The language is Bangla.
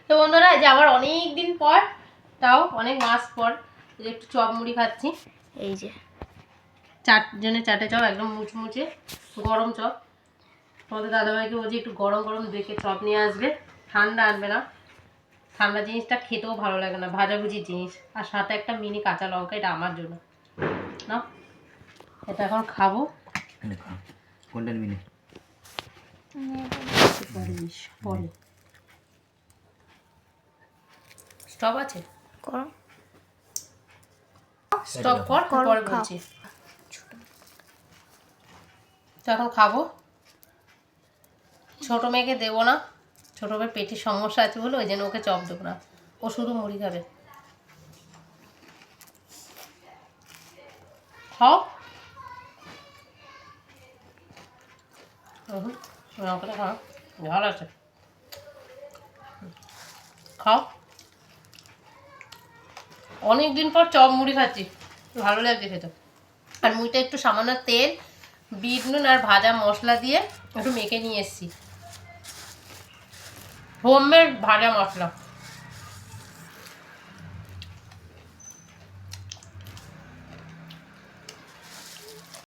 তো বন্ধুরা যে আবার অনেক দিন পর, তাও অনেক মাস পর একটু চপ মুড়ি খাচ্ছি। এই যে চারজনের চাটে চপ, একদম মুচমুচে গরম চপ। তোমাদের দাদাভাইকে বলছি একটু গরম গরম দেখে চপ নিয়ে আসবে, ঠান্ডা আনবে না, ঠান্ডা জিনিসটা খেতেও ভালো লাগে না, ভাজাভুজি জিনিস। আর সাথে একটা মিনি কাঁচা লঙ্কা, এটা আমার জন্য না। এটা এখন খাবো। কোনটা মিনি পরে স্টপ আছে, করো স্টপ কর, পরে বলছি। তো এখন খাবো। ছোটো মেয়েকে দেবো না, ছোটো মেয়ের পেটের সমস্যা আছে বলে ওই জন্য ওকে চপ দেবো না, ও শুধু মুড়ি খাবে। খাও। লঙ্কাটা খাও, ঝাল আছে, খাও। অনেকদিন পর চপ মুড়ি খাচ্ছি, ভালো লাগছে খেতে। আর মুড়িটা একটু সামান্য তেল, বিট নুন আর ভাজা মশলা দিয়ে একটু মেখে নিয়ে এসেছি, হোমমেড ভাজা মশলা।